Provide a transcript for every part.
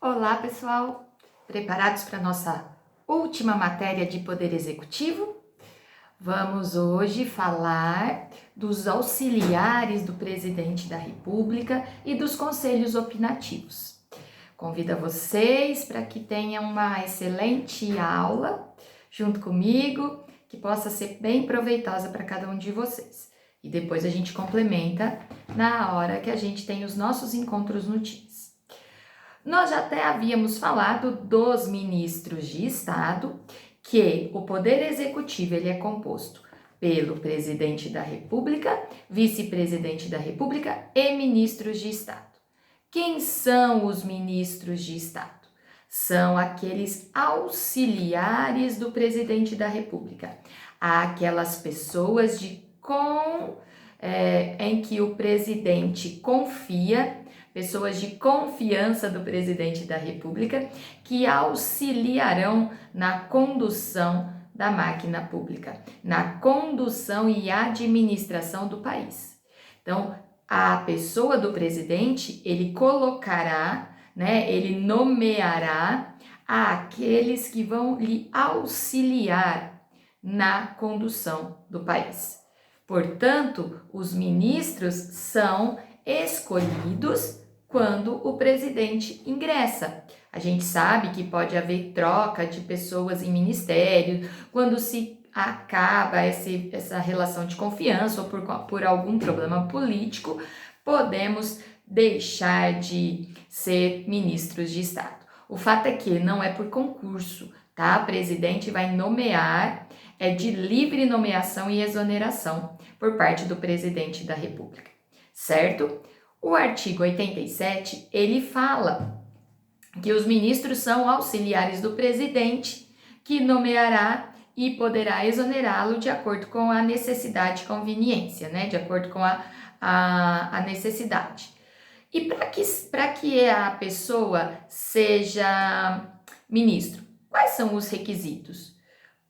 Olá, pessoal! Preparados para a nossa última matéria de Poder Executivo? Vamos hoje falar dos auxiliares do Presidente da República e dos conselhos opinativos. Convido vocês para que tenham uma excelente aula junto comigo, que possa ser bem proveitosa para cada um de vocês. E depois a gente complementa na hora que a gente tem os nossos encontros no Teams. Nós já até havíamos falado dos ministros de Estado, que o Poder Executivo ele é composto pelo Presidente da República, Vice-Presidente da República e ministros de Estado. Quem são os ministros de Estado? São aqueles auxiliares do Presidente da República, aquelas pessoas em que o presidente confia, pessoas de confiança do Presidente da República, que auxiliarão na condução da máquina pública, na condução e administração do país. Então, a pessoa do presidente, ele colocará, ele nomeará aqueles que vão lhe auxiliar na condução do país. Portanto, os ministros são escolhidos quando o presidente ingressa. A gente sabe que pode haver troca de pessoas em ministério, quando se acaba essa relação de confiança ou por algum problema político, podemos deixar de ser ministros de Estado. O fato é que não é por concurso, tá? O presidente vai nomear, é de livre nomeação e exoneração por parte do presidente da República, certo? O artigo 87, ele fala que os ministros são auxiliares do presidente, que nomeará e poderá exonerá-lo de acordo com a necessidade e conveniência, de acordo com a necessidade. E para que a pessoa seja ministro, quais são os requisitos?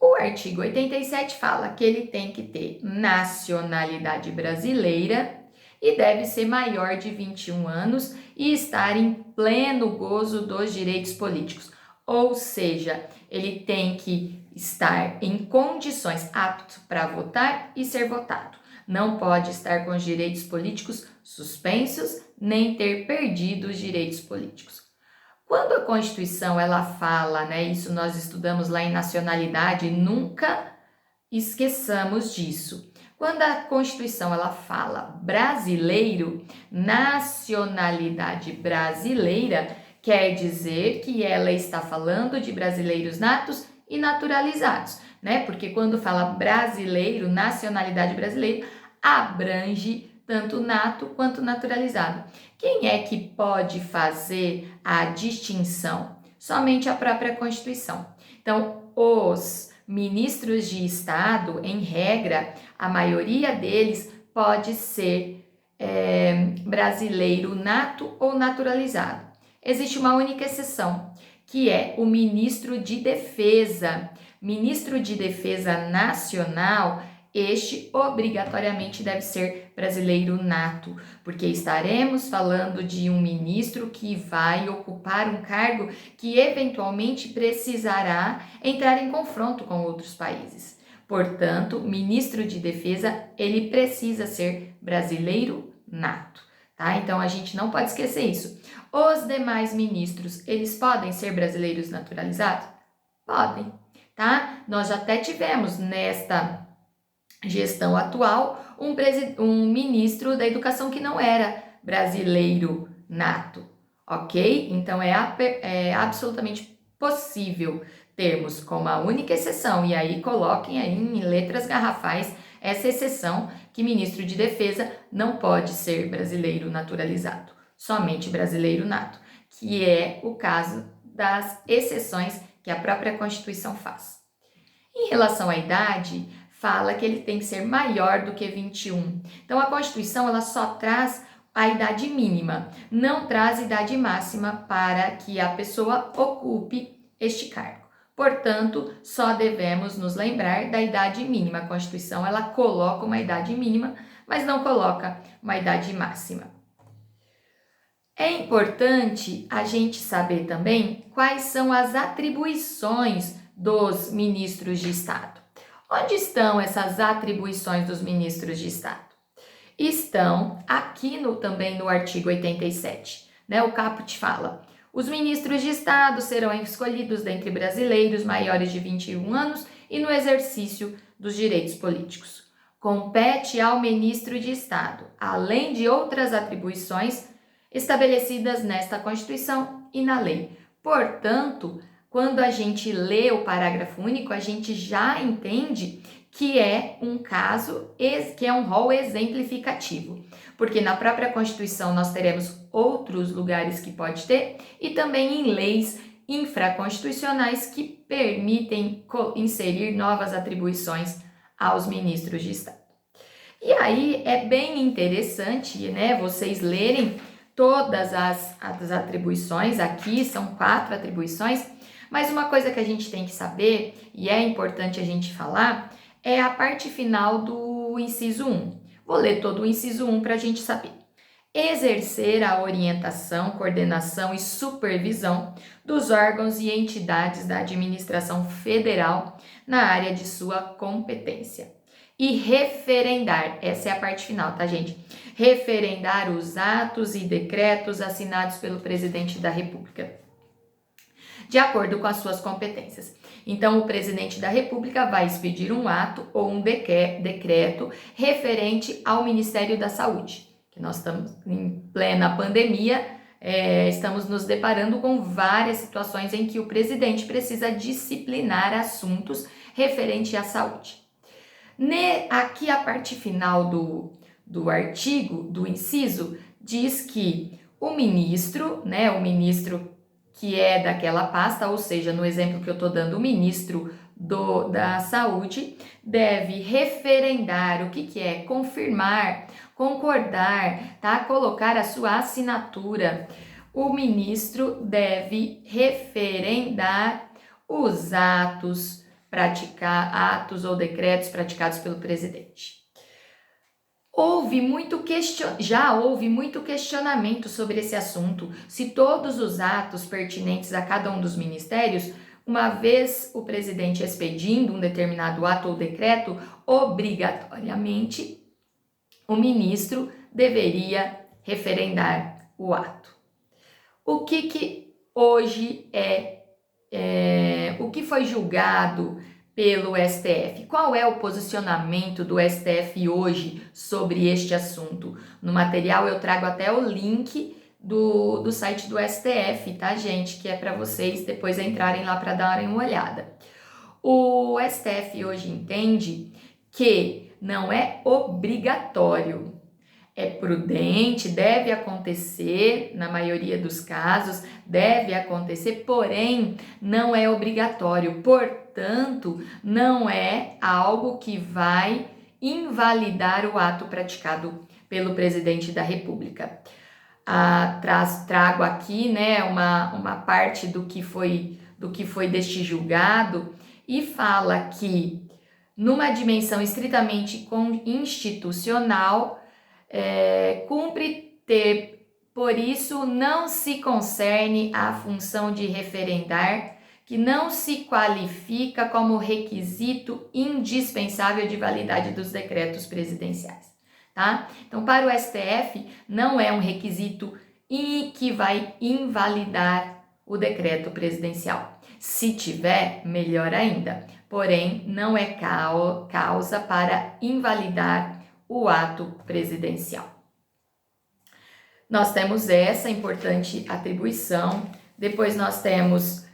O artigo 87 fala que ele tem que ter nacionalidade brasileira e deve ser maior de 21 anos e estar em pleno gozo dos direitos políticos. Ou seja, ele tem que estar em condições apto para votar e ser votado. Não pode estar com os direitos políticos suspensos, nem ter perdido os direitos políticos. Quando a Constituição ela fala, isso nós estudamos lá em nacionalidade, nunca esqueçamos disso. Quando a Constituição ela fala brasileiro, nacionalidade brasileira, quer dizer que ela está falando de brasileiros natos e naturalizados, Porque quando fala brasileiro, nacionalidade brasileira, abrange tanto nato quanto naturalizado. Quem é que pode fazer a distinção? Somente a própria Constituição. Então, os ministros de Estado, em regra, a maioria deles pode ser brasileiro nato ou naturalizado. Existe uma única exceção, que é o ministro de Defesa. Ministro de Defesa Nacional, este obrigatoriamente deve ser brasileiro nato, porque estaremos falando de um ministro que vai ocupar um cargo que eventualmente precisará entrar em confronto com outros países. Portanto, ministro de Defesa, ele precisa ser brasileiro nato, tá? Então, a gente não pode esquecer isso. Os demais ministros, eles podem ser brasileiros naturalizados? Podem, tá? Nós já até tivemos nesta gestão atual, um ministro da educação que não era brasileiro nato, ok? Então, é absolutamente possível termos como a única exceção, e aí coloquem aí em letras garrafais essa exceção, que ministro de Defesa não pode ser brasileiro naturalizado, somente brasileiro nato, que é o caso das exceções que a própria Constituição faz. Em relação à idade, fala que ele tem que ser maior do que 21. Então, a Constituição ela só traz a idade mínima, não traz idade máxima para que a pessoa ocupe este cargo. Portanto, só devemos nos lembrar da idade mínima. A Constituição ela coloca uma idade mínima, mas não coloca uma idade máxima. É importante a gente saber também quais são as atribuições dos ministros de Estado. Onde estão essas atribuições dos ministros de Estado? Estão aqui também no artigo 87, né? O caput fala: os ministros de Estado serão escolhidos dentre brasileiros maiores de 21 anos e no exercício dos direitos políticos. Compete ao ministro de Estado, além de outras atribuições estabelecidas nesta Constituição e na lei. Portanto, quando a gente lê o parágrafo único, a gente já entende que é um caso, que é um rol exemplificativo, porque na própria Constituição nós teremos outros lugares que pode ter e também em leis infraconstitucionais que permitem inserir novas atribuições aos ministros de Estado. E aí é bem interessante, né, vocês lerem todas as atribuições, aqui são 4 atribuições, mas uma coisa que a gente tem que saber, e é importante a gente falar, é a parte final do inciso 1. Vou ler todo o inciso 1 para a gente saber. Exercer a orientação, coordenação e supervisão dos órgãos e entidades da administração federal na área de sua competência. E referendar, essa é a parte final, tá, gente? Referendar os atos e decretos assinados pelo presidente da República, de acordo com as suas competências. Então, o presidente da República vai expedir um ato ou um decreto referente ao Ministério da Saúde, que nós estamos em plena pandemia, estamos nos deparando com várias situações em que o presidente precisa disciplinar assuntos referentes à saúde. Aqui a parte final do artigo, do inciso, diz que o ministro, né, o ministro que é daquela pasta, ou seja, no exemplo que eu estou dando, o ministro da Saúde deve referendar, o que é? Confirmar, concordar, tá? Colocar a sua assinatura. O ministro deve referendar os atos ou decretos praticados pelo presidente. Já houve muito questionamento sobre esse assunto, se todos os atos pertinentes a cada um dos ministérios, uma vez o presidente expedindo um determinado ato ou decreto, obrigatoriamente o ministro deveria referendar o ato. O que hoje o que foi julgado pelo STF? Qual é o posicionamento do STF hoje sobre este assunto? No material eu trago até o link do site do STF, tá, gente? Que é para vocês depois entrarem lá para darem uma olhada. O STF hoje entende que não é obrigatório, é prudente, deve acontecer, na maioria dos casos, deve acontecer, porém não é obrigatório, portanto, não é algo que vai invalidar o ato praticado pelo presidente da República. Trago aqui, né, uma parte do que foi deste julgado e fala que numa dimensão estritamente institucional, cumpre ter, por isso não se concerne à função de referendar, que não se qualifica como requisito indispensável de validade dos decretos presidenciais, tá? Então, para o STF, não é um requisito que vai invalidar o decreto presidencial. Se tiver, melhor ainda, porém, não é causa para invalidar o ato presidencial. Nós temos essa importante atribuição, depois nós temos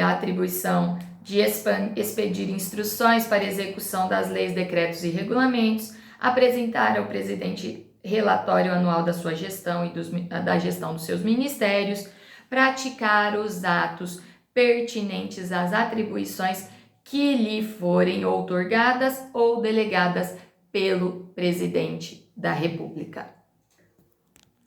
a atribuição de expedir instruções para execução das leis, decretos e regulamentos, apresentar ao presidente relatório anual da sua gestão e da gestão dos seus ministérios, praticar os atos pertinentes às atribuições que lhe forem outorgadas ou delegadas pelo presidente da República.